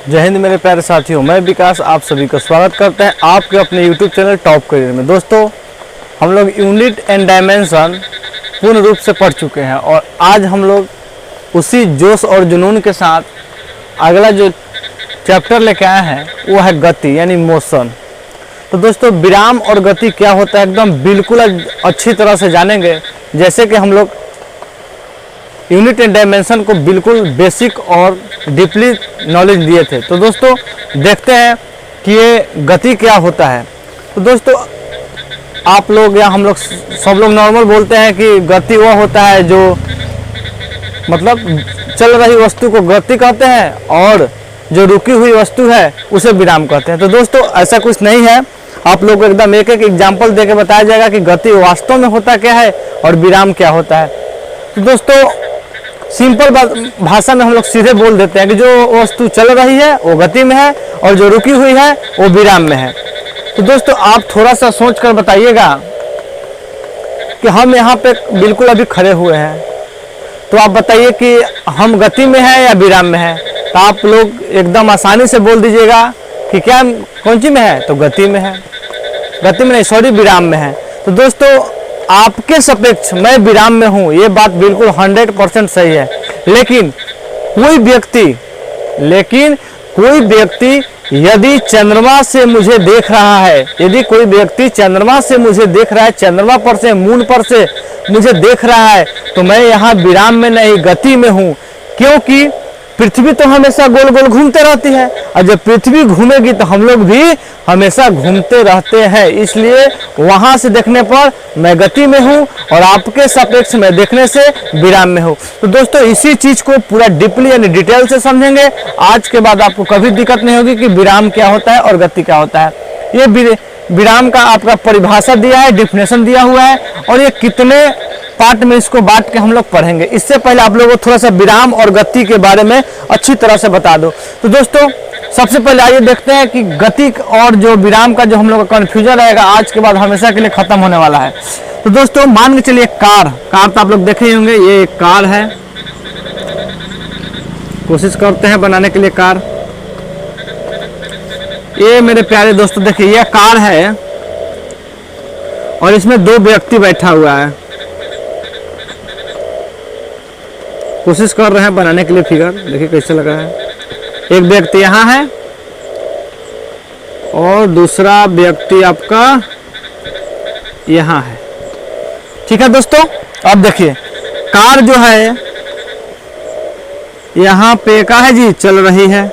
जय हिंद मेरे प्यारे साथियों, मैं विकास आप सभी का स्वागत करते हैं आपके अपने YouTube चैनल टॉप करियर में। दोस्तों, हम लोग यूनिट एंड डायमेंशन पूर्ण रूप से पढ़ चुके हैं और आज हम लोग उसी जोश और जुनून के साथ अगला जो चैप्टर लेके आए हैं वो है गति यानी मोशन। तो दोस्तों, विराम और गति क्या होता है एकदम बिल्कुल अच्छी तरह से जानेंगे, जैसे कि हम लोग यूनिट एंड डायमेंशन को बिल्कुल बेसिक और डीपली नॉलेज दिए थे। तो दोस्तों, देखते हैं कि ये गति क्या होता है। तो दोस्तों, आप लोग या हम लोग सब लोग नॉर्मल बोलते हैं कि गति वह होता है जो मतलब चल रही वस्तु को गति कहते हैं और जो रुकी हुई वस्तु है उसे विराम कहते हैं। तो दोस्तों, ऐसा कुछ नहीं है। आप लोग को एकदम एक एक एग्जाम्पल देके बताया जाएगा कि गति वास्तव में होता क्या है और विराम क्या होता है। तो दोस्तों, सिंपल भाषा में हम लोग सीधे बोल देते हैं कि जो वस्तु चल रही है वो गति में है और जो रुकी हुई है वो विराम में है। तो दोस्तों, आप थोड़ा सा सोच कर बताइएगा कि हम यहाँ पे बिल्कुल अभी खड़े हुए हैं, तो आप बताइए कि हम गति में हैं या विराम में हैं। तो आप लोग एकदम आसानी से बोल दीजिएगा कि क्या कौन सी में है, तो गति में है। गति में नहीं, सॉरी, विराम में है। तो दोस्तों, आपके सापेक्ष मैं विराम में हूँ, ये बात बिल्कुल 100% सही है। लेकिन कोई व्यक्ति यदि चंद्रमा से मुझे देख रहा है, यदि कोई व्यक्ति चंद्रमा से मुझे देख रहा है, चंद्रमा पर से, मून पर से मुझे देख रहा है, तो मैं यहाँ विराम में नहीं गति में हूँ। क्योंकि पृथ्वी तो हमेशा गोल गोल घूमते रहती है और जब पृथ्वी घूमेगी तो हम लोग भी हमेशा घूमते रहते हैं। इसलिए वहां से देखने पर मैं गति में हूं और आपके सापेक्ष में देखने से विराम में हूं। तो दोस्तों, इसी चीज को पूरा डीपली यानी डिटेल से समझेंगे। आज के बाद आपको कभी दिक्कत नहीं होगी कि विराम क्या होता है और गति क्या होता है। ये विराम का आपका परिभाषा दिया है, डिफिनेशन दिया हुआ है और ये कितने पार्ट में इसको बांट के हम लोग पढ़ेंगे। इससे पहले आप लोगों को थोड़ा सा विराम और गति के बारे में अच्छी तरह से बता दो। तो दोस्तों, सबसे पहले आइए देखते हैं कि गति और जो विराम का जो हम लोग का कन्फ्यूजन रहेगा आज के बाद हमेशा के लिए खत्म होने वाला है। तो दोस्तों, मान के चलिए कार तो आप लोग देखे ही होंगे, ये एक कार है। कोशिश करते हैं बनाने के लिए कार। ये मेरे प्यारे दोस्तों देखिए, ये कार है और इसमें दो व्यक्ति बैठा हुआ है। कोशिश कर रहे हैं बनाने के लिए फिगर, देखिए कैसे लगा है। एक व्यक्ति यहाँ है और दूसरा व्यक्ति आपका यहाँ है। ठीक है दोस्तों, अब देखिए कार जो है यहाँ पे का है जी, चल रही है।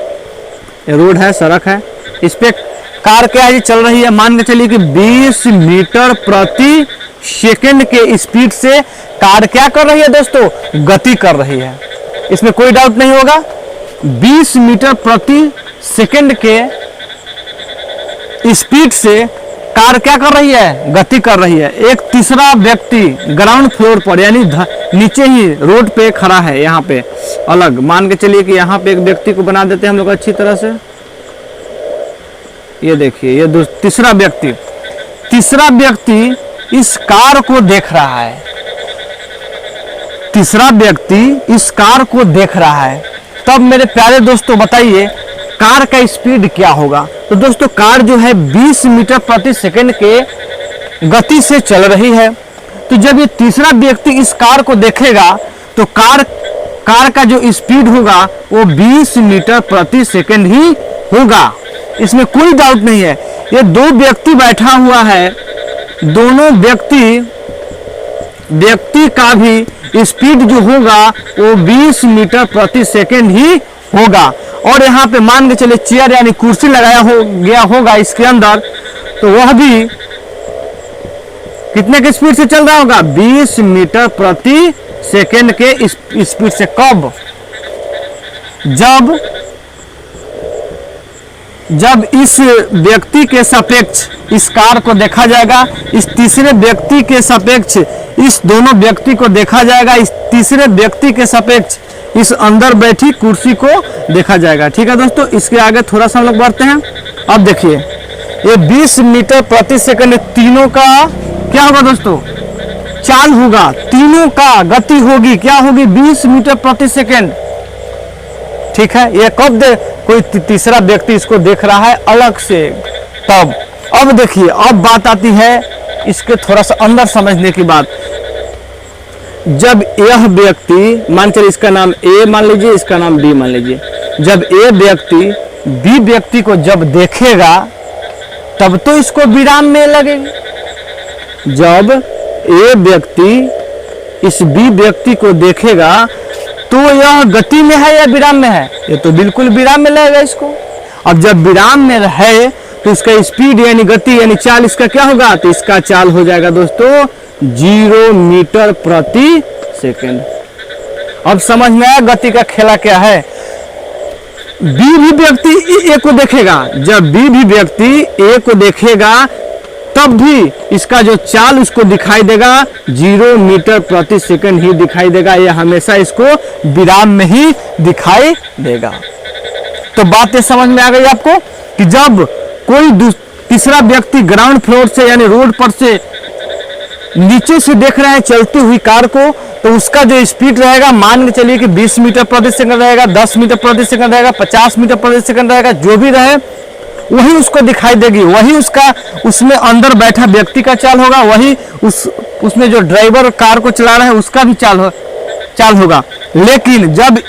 रोड है, सड़क है, इस पे कार क्या है जी, चल रही है। मान के चलिए कि 20 मीटर प्रति सेकंड के स्पीड से कार क्या कर रही है दोस्तों, गति कर रही है। इसमें कोई डाउट नहीं होगा। 20 मीटर प्रति सेकंड के स्पीड से कार क्या कर रही है, गति कर रही है। एक तीसरा व्यक्ति ग्राउंड फ्लोर पर यानी नीचे ही रोड पे खड़ा है, यहाँ पे अलग। मान के चलिए कि यहाँ पे एक व्यक्ति को बना देते हैं हम लोग अच्छी तरह से। ये देखिए, ये तीसरा व्यक्ति इस कार को देख रहा है। तीसरा व्यक्ति इस कार को देख रहा है। तब मेरे प्यारे दोस्तों बताइए कार का स्पीड क्या होगा। तो दोस्तों, कार जो है 20 मीटर प्रति सेकंड के गति से चल रही है। तो जब ये तीसरा व्यक्ति इस कार को देखेगा तो कार का जो स्पीड होगा वो 20 मीटर प्रति सेकंड ही होगा, इसमें कोई डाउट नहीं है। ये दो व्यक्ति बैठा हुआ है, दोनों व्यक्ति का भी स्पीड जो होगा वो 20 मीटर प्रति सेकंड ही होगा। और यहाँ पे मान के चले चेयर यानी कुर्सी लगाया गया होगा इसके अंदर, तो वह भी कितने के स्पीड से चल रहा होगा, 20 मीटर प्रति सेकंड के स्पीड से। कब, जब इस व्यक्ति के सापेक्ष इस कार को देखा जाएगा, इस तीसरे व्यक्ति के सापेक्ष इस दोनों व्यक्ति को देखा जाएगा, इस तीसरे व्यक्ति के सापेक्ष इस अंदर बैठी कुर्सी को देखा जाएगा। ठीक है दोस्तों, इसके आगे थोड़ा सा हम लोग बढ़ते हैं। अब देखिए, ये 20 मीटर प्रति सेकंड तीनों का क्या होगा दोस्तों, चाल होगा। तीनों का गति होगी, क्या होगी, 20 मीटर प्रति सेकंड। ठीक है, ये कब कोई तीसरा व्यक्ति इसको देख रहा है अलग से, तब। अब देखिए, अब बात आती है इसके थोड़ा सा अंदर समझने की बात। जब यह व्यक्ति, मान चलिए इसका नाम ए मान लीजिए, इसका नाम बी मान लीजिए, जब ए व्यक्ति बी व्यक्ति को जब देखेगा तब तो इसको विराम में लगेगी। जब ए व्यक्ति इस बी व्यक्ति को देखेगा तो यह गति में है या विराम में है? ये तो बिल्कुल विराम में लगेगा इसको। अब जब विराम में है तो इसका स्पीड यानी गति यानी चाल इसका क्या होगा? तो इसका चाल हो जाएगा दोस्तों 0 मीटर प्रति सेकंड। अब समझ में आया गति का खेला क्या है। बी भी व्यक्ति ए को देखेगा, जब बी भी व्यक्ति ए को देखेगा तब भी इसका जो चाल उसको दिखाई देगा 0 मीटर प्रति सेकंड ही दिखाई देगा। यह हमेशा इसको विराम में ही दिखाई देगा। तो बात ये समझ में आ गई आपको कि जब कोई तीसरा व्यक्ति ग्राउंड फ्लोर से यानी रोड पर से नीचे से देख रहा है चलती हुई कार को, तो उसका जो स्पीड रहेगा मान के चलिए कि 20 मीटर प्रति सेकंड रहेगा, 10 मीटर प्रति सेकंड रहेगा, 50 मीटर प्रति सेकंड रहेगा, जो भी रहे वही उसको दिखाई देगी। वही उसका उसमें अंदर बैठा व्यक्ति का चाल होगा, वही उसमें जो ड्राइवर कार को चला रहा है उसका भी चाल होगा। लेकिन जब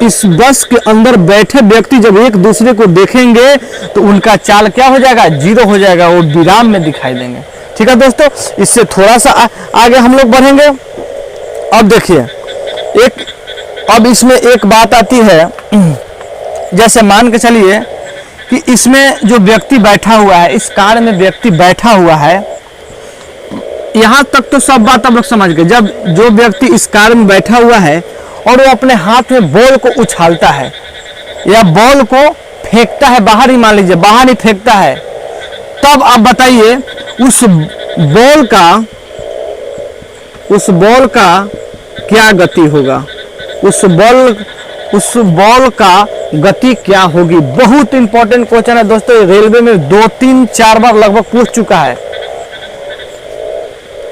इस बस के अंदर बैठे व्यक्ति जब एक दूसरे को देखेंगे तो उनका चाल क्या हो जाएगा? 0 हो जाएगा, वो विराम में दिखाई देंगे। ठीक है दोस्तों, इससे थोड़ा सा आगे हम लोग बढ़ेंगे। अब देखिए, अब इसमें एक बात आती है, जैसे मान के चलिए कि इसमें जो व्यक्ति बैठा हुआ है, इस कार में व्यक्ति बैठा हुआ है, यहां तक तो सब बात आप लोग समझ गए। जब जो व्यक्ति इस कार में बैठा हुआ है और वो अपने हाथ में बॉल को उछालता है या बॉल को फेंकता है बाहर ही, मान लीजिए बाहर ही फेंकता है, तब आप बताइए उस बॉल का क्या गति होगा? उस बॉल का गति क्या होगी? बहुत इंपॉर्टेंट क्वेश्चन है दोस्तों। रेलवे में 2, 3, 4 बार लगभग पूछ चुका है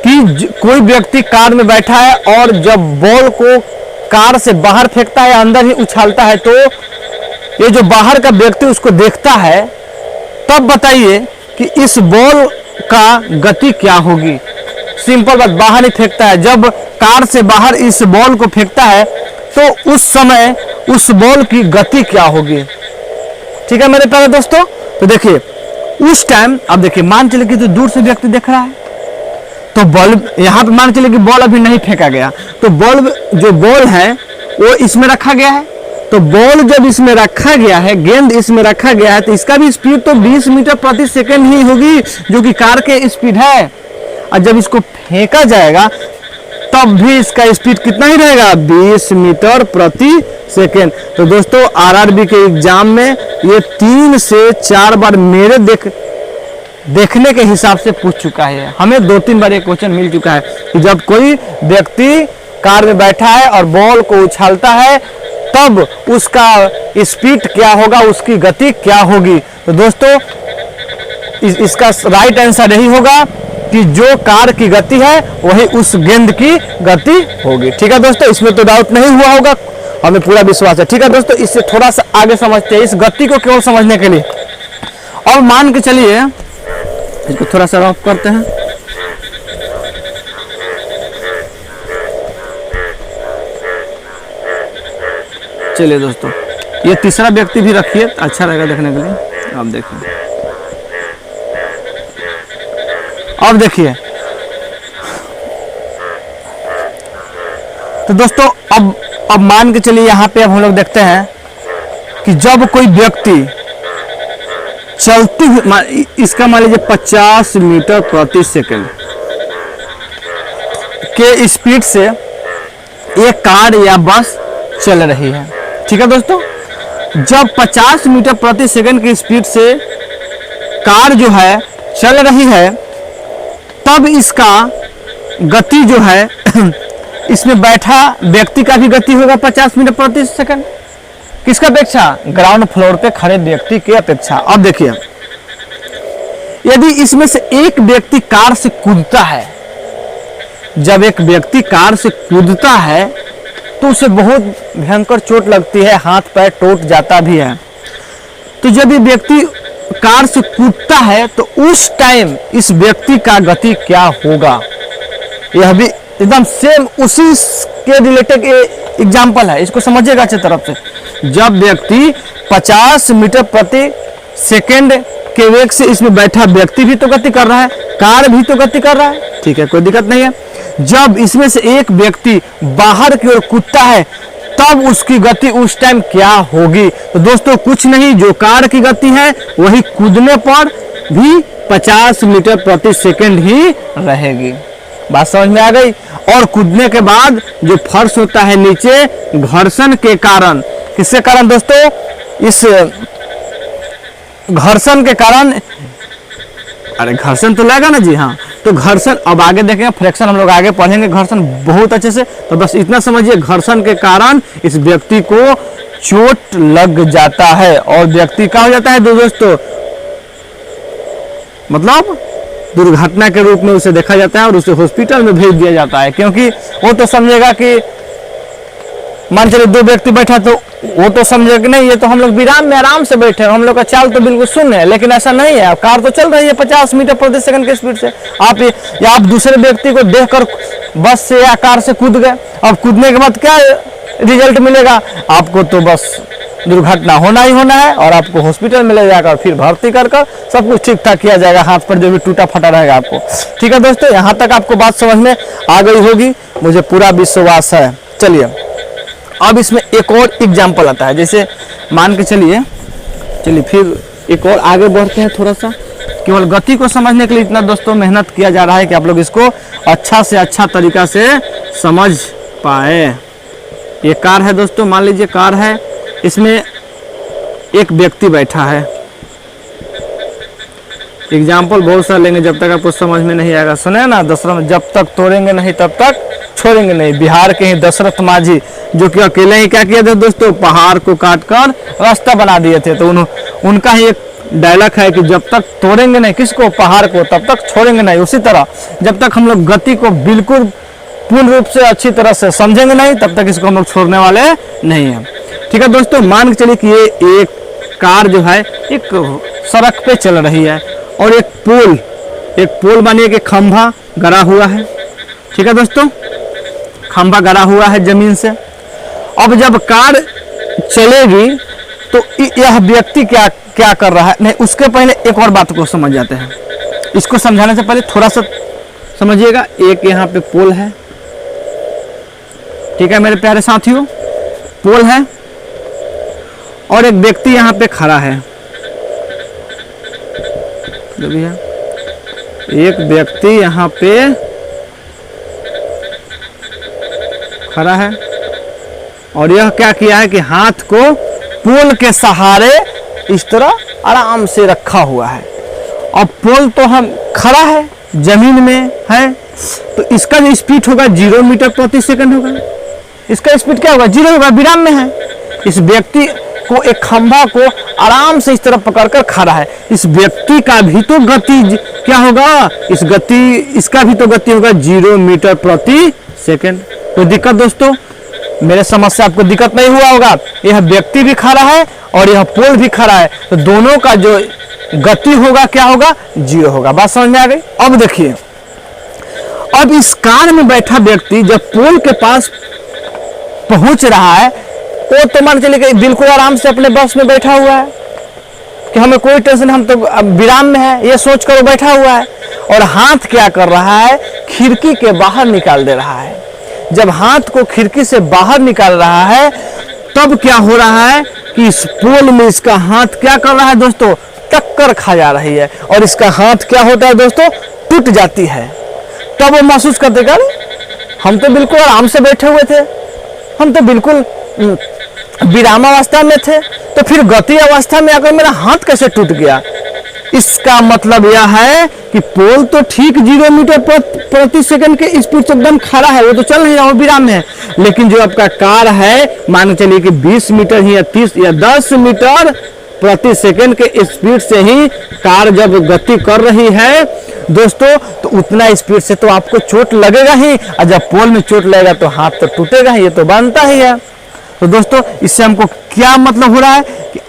कि कोई व्यक्ति कार में बैठा है और जब बॉल को कार से बाहर फेंकता है, अंदर ही उछालता है, तो ये जो बाहर का व्यक्ति उसको देखता है, तब बताइए कि इस बॉल का गति क्या होगी? सिंपल बात, बाहर ही फेंकता है, जब कार से बाहर इस बॉल को फेंकता है तो उस समय उस बॉल की गति क्या होगी? ठीक है मेरे प्यारे दोस्तों। तो देखिए उस टाइम, अब देखिए मान चले कि तो दूर से व्यक्ति देख रहा है, तो बॉल यहाँ पे मान चले कि बॉल अभी नहीं फेंका गया, तो बॉल है वो इसमें रखा गया है। तो बॉल जब इसमें रखा गया है, गेंद इसमें रखा गया है, तो इसका भी स्पीड तो 20 मीटर प्रति सेकंड ही होगी, जो कि कार के स्पीड है। और जब इसको फेंका जाएगा तब भी इसका स्पीड कितना ही रहेगा? 20 मीटर प्रति सेकंड। तो दोस्तों आरआरबी के एग्जाम में ये 3 से 4 बार मेरे देखने के हिसाब से पूछ चुका है। हमें 2-3 बार ये क्वेश्चन मिल चुका है कि जब कोई व्यक्ति कार में बैठा है और बॉल को उछालता है तब उसका स्पीड क्या होगा, उसकी गति क्या होगी। तो दोस्तों इसका राइट आंसर यही होगा कि जो कार की गति है वही उस गेंद की गति होगी। ठीक है दोस्तों, इसमें तो डाउट नहीं हुआ होगा, हमें पूरा विश्वास है। ठीक है दोस्तों, इससे थोड़ा सा आगे समझते हैं इस गति को केवल समझने के लिए। और मान के चलिए इसको थोड़ा सा रफ करते हैं। चलिए दोस्तों, ये तीसरा व्यक्ति भी रखिए, अच्छा रहेगा देखने के लिए। अब देखिए, अब देखिए, तो दोस्तों अब मान के चलिए यहाँ पे अब हम लोग देखते हैं कि जब कोई व्यक्ति चलती हुई, इसका मान लीजिए 50 मीटर प्रति सेकंड के स्पीड से एक कार या बस चल रही है। ठीक है दोस्तों, जब 50 मीटर प्रति सेकंड की स्पीड से कार जो है चल रही है, तब इसका गति जो है इसमें बैठा व्यक्ति का भी गति होगा 50 मीटर प्रति सेकंड। किसका अपेक्षा? ग्राउंड फ्लोर पे खड़े व्यक्ति की अपेक्षा। अब देखिए, यदि इसमें से एक व्यक्ति कार से कूदता है, जब एक व्यक्ति कार से कूदता है तो उसे बहुत भयंकर चोट लगती है, हाथ पैर टूट जाता भी है। तो जब ये व्यक्ति कार से कूदता है तो उस टाइम इस व्यक्ति का गति क्या होगा, यह भी एकदम सेम उसी के रिलेटेड एग्जाम्पल है, इसको समझिएगा अच्छी तरफ से। जब व्यक्ति 50 मीटर प्रति सेकेंड के वेग से इसमें बैठा व्यक्ति भी तो गति कर रहा है, कार भी तो गति कर रहा है, ठीक है, कोई दिक्कत नहीं है। जब इसमें से एक व्यक्ति बाहर की ओर कूदता है तब उसकी गति उस टाइम क्या होगी? तो दोस्तों कुछ नहीं, जो कार की गति है वही कूदने पर भी 50 मीटर प्रति सेकेंड ही रहेगी। बात समझ में आ गई। और कूदने के बाद जो फर्श होता है नीचे, घर्षण के कारण, किसके कारण दोस्तों? इस घर्षण के कारण, अरे घर्षण तो लगेगा ना जी, हाँ, तो घर्षण अब आगे देखेंगे, फ्रैक्शन हम लोग आगे पढ़ेंगे घर्षण बहुत अच्छे से। तो बस इतना समझिए, घर्षण के कारण इस व्यक्ति को चोट लग जाता है और व्यक्ति क्या हो जाता है दोस्तों, मतलब दुर्घटना के रूप में उसे देखा जाता है और उसे हॉस्पिटल में भेज दिया जाता है। क्योंकि वो तो समझेगा कि मान चलिए दो व्यक्ति बैठा, तो वो तो समझेगा कि नहीं, ये तो हम लोग विराम में आराम से बैठे हैं, हम लोग का चाल तो बिल्कुल शून्य है। लेकिन ऐसा नहीं है, कार तो चल रही है 50 मीटर प्रति सेकंड की स्पीड से। आप दूसरे व्यक्ति को देखकर बस से या कार से कूद गए, अब कूदने के बाद क्या रिजल्ट मिलेगा आपको? तो बस दुर्घटना होना ही होना है और आपको हॉस्पिटल में ले जाकर फिर भर्ती कर सब कुछ ठीक ठाक किया जाएगा, हाथ पर जो भी टूटा फटा रहेगा आपको। ठीक है दोस्तों, यहाँ तक आपको बात समझ में आ गई होगी, मुझे पूरा विश्वास है। चलिए अब इसमें एक और एग्जाम्पल आता है, जैसे मान के चलिए फिर एक और आगे बढ़ते हैं थोड़ा सा। केवल गति को समझने के लिए इतना दोस्तों मेहनत किया जा रहा है कि आप लोग इसको अच्छा से अच्छा तरीका से समझ पाए। ये कार है दोस्तों, मान लीजिए कार है, इसमें एक व्यक्ति बैठा है। एग्जाम्पल बहुत सारे लेंगे, जब तक आपको समझ में नहीं आएगा। सुने ना, दशरथ जब तक तोड़ेंगे नहीं तब तक छोड़ेंगे नहीं। बिहार के ही दशरथ माझी जो कि अकेले ही क्या किए थे दोस्तों, पहाड़ को काटकर रास्ता बना दिए थे। तो उनका ही एक डायलॉग है कि जब तक तोड़ेंगे नहीं किसको, पहाड़ को, तब तक छोड़ेंगे नहीं। उसी तरह जब तक हम लोग गति को बिल्कुल पूर्ण रूप से अच्छी तरह से समझेंगे नहीं, तब तक इसको हम लोग छोड़ने वाले नहीं हैं। ठीक है दोस्तों, मान के चलिए कि ये एक कार जो है एक सड़क पे चल रही है और एक पोल मानिए कि खंभा गड़ा हुआ है। ठीक है दोस्तों, खंभा गड़ा हुआ है जमीन से। अब जब कार चलेगी तो यह व्यक्ति क्या कर रहा है, नहीं उसके पहले एक और बात को समझ जाते हैं। इसको समझाने से पहले थोड़ा सा समझिएगा। एक यहाँ पे पोल है, ठीक है मेरे प्यारे साथियों, पोल है और एक व्यक्ति यहाँ पे खड़ा है। एक व्यक्ति यहाँ पे खड़ा है और यह क्या किया है कि हाथ को पोल के सहारे इस तरह आराम से रखा हुआ है। अब पोल तो हम खड़ा है, जमीन में है, तो इसका जो स्पीड होगा 0 मीटर प्रति सेकंड होगा। इसका स्पीड क्या होगा, 0 होगा, विराम में है। इस व्यक्ति को एक खंभा को आराम से इस तरह पकड़कर खड़ा है। इस व्यक्ति का भी तो गति क्या होगा, इसका भी तो गति होगा 0 मीटर प्रति सेकंड। कोई दिक्कत दोस्तों, मेरे समझ से आपको दिक्कत नहीं हुआ होगा। यह व्यक्ति भी खड़ा है और यह पोल भी खड़ा है, तो दोनों का जो गति होगा क्या होगा, 0 होगा। बात समझ में आ गई। अब देखिए, अब इस कार में बैठा व्यक्ति जब पोल के पास पहुंच रहा है, वो तो मान चलिए कि बिल्कुल आराम से अपने बस में बैठा हुआ है कि हमें कोई टेंशन, हम तो विराम में है, ये सोच कर वो बैठा हुआ है। और हाथ क्या कर रहा है, खिड़की के बाहर निकाल दे रहा है। जब हाथ को खिड़की से बाहर निकाल रहा है तब क्या हो रहा है कि इस पोल में इसका हाथ क्या कर रहा है दोस्तों, टक्कर खा जा रही है और इसका हाथ क्या होता है दोस्तों, टूट जाती है। तब वो महसूस करते क्या, हम तो बिल्कुल आराम से बैठे हुए थे, हम तो बिल्कुल विराम अवस्था में थे, तो फिर गति अवस्था में आकर मेरा हाथ कैसे टूट गया। इसका मतलब यह है कि पोल तो ठीक 0 मीटर प्रति सेकंड के स्पीड से एकदम खड़ा है, वो तो चल नहीं रहा, वो विराम में है। लेकिन जो आपका कार है, मान के चलिए कि 20 मीटर ही या 30 या 10 मीटर प्रति सेकंड के स्पीड से ही कार जब गति कर रही है, दोस्तों, तो उतना स्पीड से तो आपको चोट लगेगा ही, और जब पोल में चोट लगेगा तो हाथ तो टूटेगा ही, ये तो बनता ही है। तो दोस्तों, इससे हमको क्या मतलब हो रहा है कि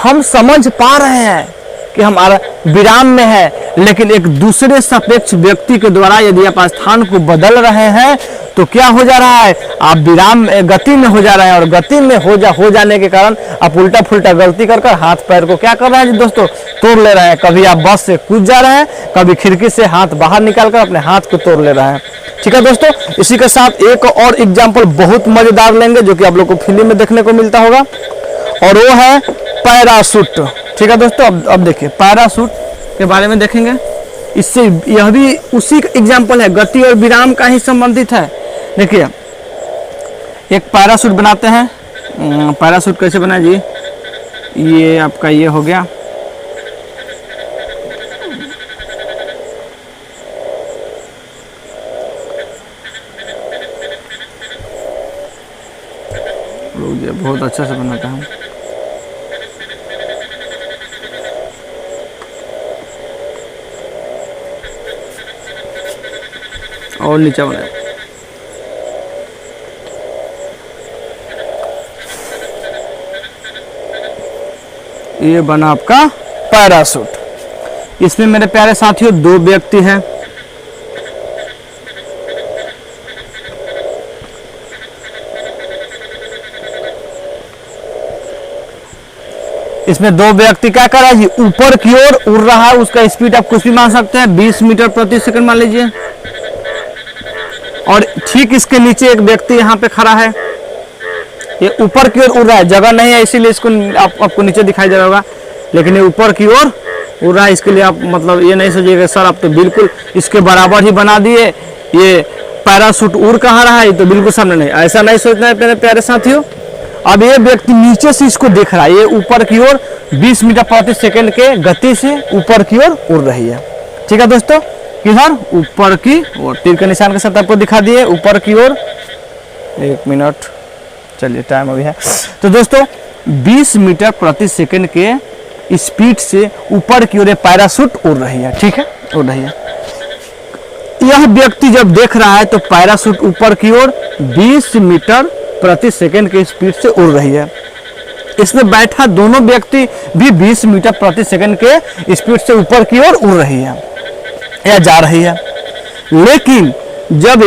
हम समझ पा रहे हैं कि हमारा विराम में है, लेकिन एक दूसरे सापेक्ष व्यक्ति के द्वारा यदि आप स्थान को बदल रहे हैं तो क्या हो जा रहा है, आप विराम गति में हो जा रहे हैं, और गति में हो जाने के कारण आप उल्टा फुल्टा गलती कर हाथ पैर को क्या कर रहे हैं दोस्तों, तोड़ ले रहे हैं। कभी आप बस से कूद जा रहे हैं, कभी खिड़की से हाथ बाहर निकाल कर अपने हाथ को तोड़ ले रहे हैं। ठीक है दोस्तों, इसी के साथ एक और एग्जाम्पल बहुत मजेदार लेंगे जो कि आप लोग को फिल्म में देखने को मिलता होगा, और वो है पैराशूट। ठीक है दोस्तों, अब देखिए पैराशूट के बारे में देखेंगे। इससे यह भी उसी एग्जाम्पल है, गति और विराम का ही संबंधित है। देखिए एक पैराशूट बनाते हैं। पैराशूट कैसे बना जी, ये आपका ये हो गया, बहुत अच्छा से बनाता है। और नीचे बनाए, ये बना आपका पैराशूट। इसमें मेरे प्यारे साथियों 2 व्यक्ति हैं। इसमें 2 व्यक्ति क्या कर रहा है जी, ऊपर की ओर उड़ रहा है। उसका स्पीड आप कुछ भी मान सकते हैं, 20 मीटर प्रति सेकंड मान लीजिए। और ठीक इसके नीचे एक व्यक्ति यहाँ पे खड़ा है, ये ऊपर की ओर उड़ रहा है, जगह नहीं है इसीलिए इसको आपको नीचे दिखाई दे रहा होगा, लेकिन ये ऊपर की ओर उड़ रहा है। इसके लिए आप मतलब ये नहीं सोचिएगा सर आप तो बिल्कुल इसके बराबर ही बना दिए, ये पैराशूट उड़ कहाँ रहा है, तो बिल्कुल सामने नहीं, ऐसा नहीं सोचना है मेरे प्यारे साथियों। अब ये व्यक्ति नीचे से इसको देख रहा है, ये ऊपर की ओर 20 मीटर प्रति सेकंड के गति से ऊपर की ओर उड़ रही है। ठीक है दोस्तों, किधर, ऊपर की ओर, तीर के निशान के साथ आपको दिखा दिए ऊपर की ओर। 1 मिनट, चलिए टाइम अभी है। तो दोस्तों 20 मीटर प्रति सेकंड के स्पीड से ऊपर की ओर पैराशूट उड़ रही है। ठीक है, उड़ रही है। यह व्यक्ति जब देख रहा है तो पैराशूट ऊपर की ओर 20 मीटर प्रति सेकंड के स्पीड से उड़ रही है। इसमें बैठा दोनों व्यक्ति भी 20 मीटर प्रति सेकंड के स्पीड से ऊपर की ओर उड़ रही है या जा रही है। लेकिन जब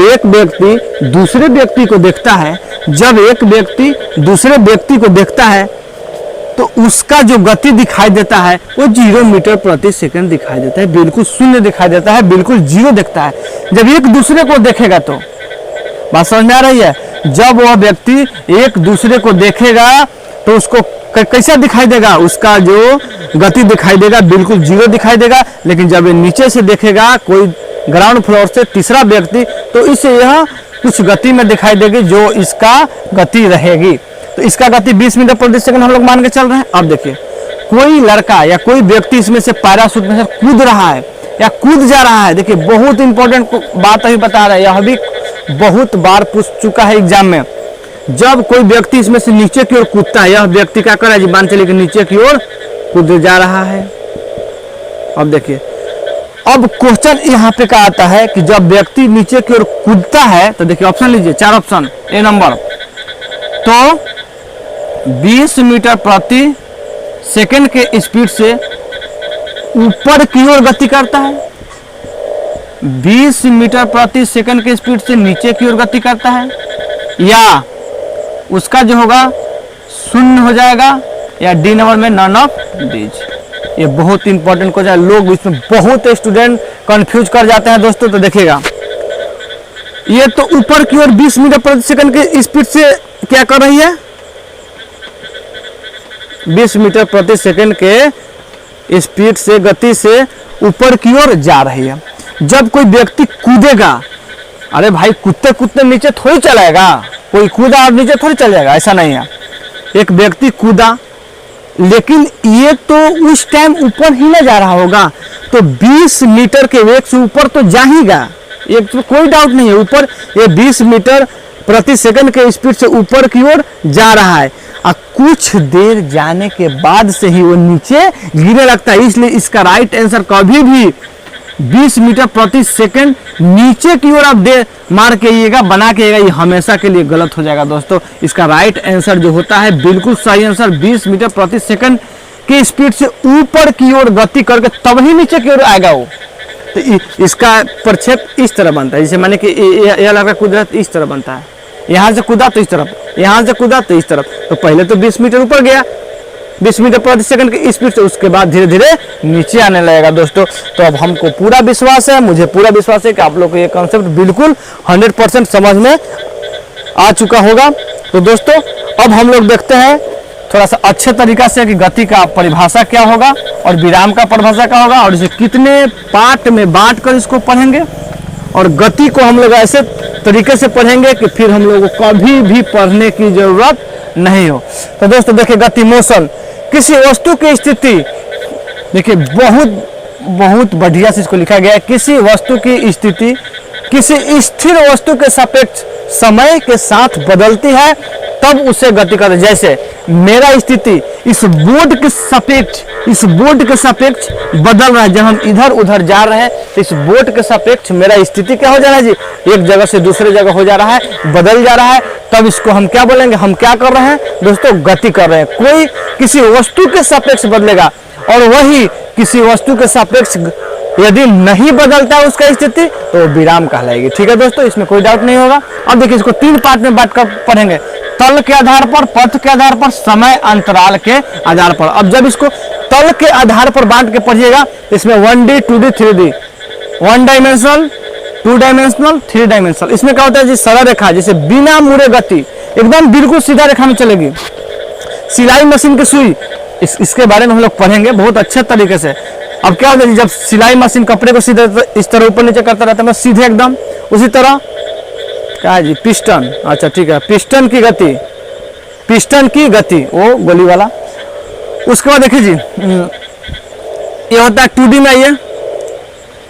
एक व्यक्ति दूसरे व्यक्ति को देखता है, तो उसका जो गति दिखाई देता है वो 0 मीटर प्रति सेकंड दिखाई देता है, बिल्कुल शून्य दिखाई देता है, बिल्कुल 0 दिखता है। जब एक दूसरे को देखेगा तो बात समझ में आ रही है, जब वह व्यक्ति एक दूसरे को देखेगा तो उसको कैसा दिखाई देगा, उसका जो गति दिखाई देगा बिल्कुल 0 दिखाई देगा। लेकिन जब ये नीचे से देखेगा कोई ग्राउंड फ्लोर से तीसरा व्यक्ति, तो इसे यह कुछ गति में दिखाई देगी जो इसका गति रहेगी। तो इसका गति 20 मीटर प्रति सेकंड हम लोग मान के चल रहे हैं। अब देखिए कोई लड़का या कोई व्यक्ति इसमें से पैराशूट में से कूद रहा है या कूद जा रहा है। देखिए बहुत इंपॉर्टेंट बात अभी बता रहा है, यह भी बहुत बार पूछ चुका है एग्जाम में। जब कोई व्यक्ति इसमें से नीचे की ओर कूदता है, यह व्यक्ति क्या कर रहा है जी, मान चलिए कि नीचे की ओर कूद जा रहा है। अब देखिए, अब क्वेश्चन यहाँ पे क्या आता है कि जब व्यक्ति नीचे की ओर कूदता है तो देखिए ऑप्शन लीजिए, 4 ऑप्शन। ए नंबर, तो 20 मीटर प्रति सेकंड के स्पीड से ऊपर की ओर गति करता है, 20 मीटर प्रति सेकंड के स्पीड से नीचे की ओर गति करता है, या उसका जो होगा 0 हो जाएगा, या डी नंबर में नन ऑफ दीज। ये बहुत इंपॉर्टेंट क्वेश्चन है, लोग इसमें बहुत स्टूडेंट कंफ्यूज कर जाते हैं दोस्तों। तो देखिएगा ये तो ऊपर की ओर 20 मीटर प्रति सेकंड के स्पीड से क्या कर रही है, 20 मीटर प्रति सेकंड के स्पीड से गति से ऊपर की ओर जा रही है। जब कोई व्यक्ति कूदेगा, अरे भाई कूदते कूदते नीचे थोड़ी चलाएगा, कोई कूदा और नीचे थोड़ी चल जाएगा, ऐसा नहीं है। एक व्यक्ति कूदा लेकिन ये तो उस टाइम ऊपर ही ना जा रहा होगा, तो 20 मीटर के वेग से ऊपर तो जा हीगा, ये तो कोई डाउट नहीं है। ऊपर ये 20 मीटर प्रति सेकंड के स्पीड से ऊपर की ओर जा रहा है। और कुछ देर जाने के बाद से ही वो नीचे गिरने लगता है। इसलिए इसका राइट आंसर कभी भी 20 मीटर प्रति सेकंड नीचे की ओर आप दे मार के आइएगा, बना के आइएगा, ये हमेशा के लिए गलत हो जाएगा दोस्तों। इसका राइट आंसर जो होता है, बिल्कुल सही आंसर 20 मीटर प्रति सेकंड की स्पीड से ऊपर की ओर गति करके तब ही नीचे की ओर आएगा वो। तो इसका प्रक्षेप इस तरह बनता है, जैसे माने कि यह लगा कुदरत इस तरह बनता है, यहाँ से कूदा तो इस तरफ, यहाँ से कूदा तो इस तरफ। तो पहले तो 20 मीटर ऊपर गया 20 मीटर प्रति सेकंड की स्पीड से, उसके बाद धीरे धीरे नीचे आने लगेगा दोस्तों। तो अब हमको पूरा विश्वास है, मुझे पूरा विश्वास है कि आप लोग को ये कॉन्सेप्ट बिल्कुल 100% समझ में आ चुका होगा। तो दोस्तों अब हम लोग देखते हैं थोड़ा सा अच्छे तरीका से कि गति का परिभाषा क्या होगा और विराम का परिभाषा क्या होगा, और इसे कितने पार्ट में बांट कर इसको पढ़ेंगे, और गति को हम लोग ऐसे तरीके से पढ़ेंगे कि फिर हम लोग को कभी भी पढ़ने की जरूरत नहीं हो। तो दोस्तों देखिए, गति मोशन, किसी वस्तु की स्थिति, देखिए बहुत बढ़िया से इसको लिखा गया है। किसी वस्तु की स्थिति किसी स्थिर वस्तु के सापेक्ष समय के साथ बदलती है तब उसे गति कहते हैं। जैसे मेरा स्थिति इस बोर्ड के सापेक्ष बदल रहा है, जब हम इधर उधर जा रहे हैं तो इस बोर्ड के सापेक्ष मेरा स्थिति क्या हो जा रहा है जी, एक जगह से दूसरे जगह हो जा रहा है, बदल जा रहा है, तब इसको हम क्या बोलेंगे, हम क्या कर रहे हैं दोस्तों, गति कर रहे हैं। कोई किसी वस्तु के सापेक्ष बदलेगा और वही किसी वस्तु के सापेक्ष यदि नहीं बदलता है उसका स्थिति तो विराम कहलाएगी। ठीक है दोस्तों, इसमें कोई डाउट नहीं होगा। अब देखिए, इसको 3 पार्ट में बांट कर पढ़ेंगे, तल के आधार पर, पथ के आधार पर, समय अंतराल के आधार पर। अब जब इसको तल के आधार पर बांट के पढ़िएगा, इसमें 1D 2D 3D, 1 dimensional, 2 dimensional, 3 dimensional. इसमें क्या होता है जी, सरल रेखा, जैसे बिना मुड़े गति, एकदम बिल्कुल सीधा रेखा में चलेगी। सिलाई मशीन की सुई, इसके बारे में हम लोग पढ़ेंगे बहुत अच्छे तरीके से। अब क्या होता है, जब सिलाई मशीन कपड़े को सीधे इस तरह ऊपर नीचे करता रहता है, सीधे एकदम, उसी तरह क्या है जी, पिस्टन, अच्छा ठीक है, पिस्टन की गति वो गोली वाला। उसके बाद देखिए जी, ये होता है 2D में, ये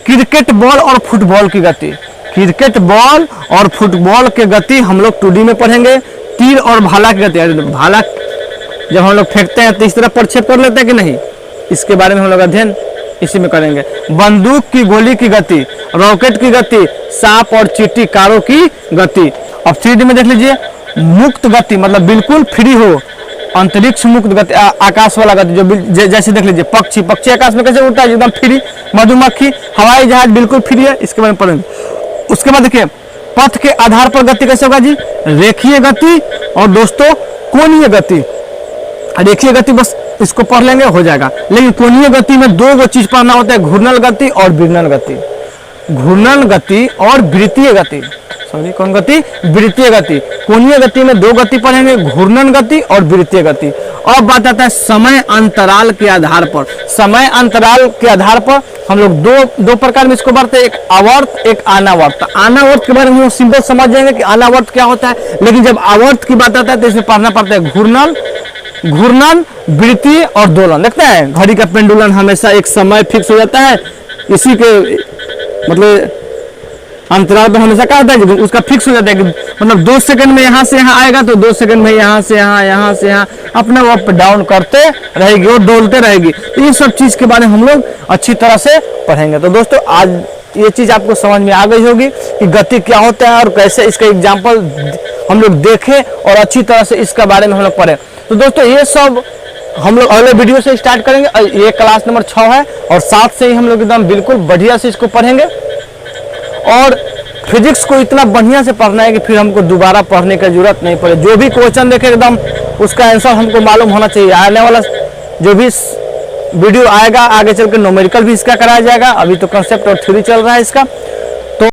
क्रिकेट बॉल और फुटबॉल की गति, क्रिकेट बॉल और फुटबॉल की गति हम लोग 2D में पढ़ेंगे। तीर और भाला की गति, भाला जब हम लोग फेंकते हैं तो इस तरह प्रक्षेप कर लेते हैं कि नहीं, इसके बारे में हम लोग अध्ययन इसी में करेंगे। बंदूक की गोली की गति, रॉकेट की गति, सांप और चींटी कारों की गति। अब 3D में देख लीजिए, मुक्त गति मतलब बिल्कुल फ्री हो, अंतरिक्ष मुक्त गति, आकाश वाला गति, जो जैसे देख लीजिए पक्षी आकाश में कैसे उड़ता है एकदम फ्री, मधुमक्खी, हवाई जहाज बिल्कुल फ्री है, इसके बारे में पढ़ेंगे। उसके बाद देखिए, पथ के आधार पर गति कैसे होगा जी, रेखीय गति और दोस्तों कोणीय गति। रेखीय गति बस इसको पढ़ लेंगे हो जाएगा, लेकिन कोणीय गति में 2 चीज पढ़ना होता है, घूर्णन गति और विघटन गति। घूर्णन गति और वृत्तीय गति, सॉरी कौन गति, वृत्तीय गति। कोणीय गति में 2 गति पढ़ेंगे, घूर्णन गति और वृत्तीय गति। अब बात आता है समय अंतराल के आधार पर। समय अंतराल के आधार पर हम लोग दो प्रकार में इसको बढ़ते हैं, एक आवर्त एक अनावर्त। अनावर्त के बारे में हम सिंपल समझ जाएंगे कि अनावर्त क्या होता है, लेकिन जब आवर्त की बात आता है तो इसमें पढ़ना पड़ता है घूर्णन, वृत्तीय और दोलन। देखते हैं घड़ी का पेंडुलन हमेशा एक समय फिक्स हो जाता है, इसी के मतलब अंतराल पर हमेशा क्या होता है, उसका फिक्स हो जाता है कि मतलब 2 सेकंड में यहाँ से यहाँ आएगा तो 2 सेकंड में यहाँ से यहाँ, यहाँ से यहाँ अपना वो अप डाउन करते रहेगी और डोलते रहेगी। इन सब चीज के बारे में हम लोग अच्छी तरह से पढ़ेंगे। तो दोस्तों आज ये चीज आपको समझ में आ गई होगी कि गति क्या होता है और कैसे इसका एग्जाम्पल हम लोग देखें और अच्छी तरह से इसके बारे में हम लोग पढ़े। तो दोस्तों ये सब हम लोग अगले वीडियो से स्टार्ट करेंगे। ये क्लास नंबर 6 है और 7 से ही हम लोग एकदम बिल्कुल बढ़िया से इसको पढ़ेंगे। और फिजिक्स को इतना बढ़िया से पढ़ना है कि फिर हमको दोबारा पढ़ने की जरूरत नहीं पड़े। जो भी क्वेश्चन देखे एकदम उसका आंसर हमको मालूम होना चाहिए। आने वाला जो भी वीडियो आएगा आगे चल के न्यूमेरिकल भी इसका कराया जाएगा। अभी तो कंसेप्ट और थ्योरी चल रहा है इसका।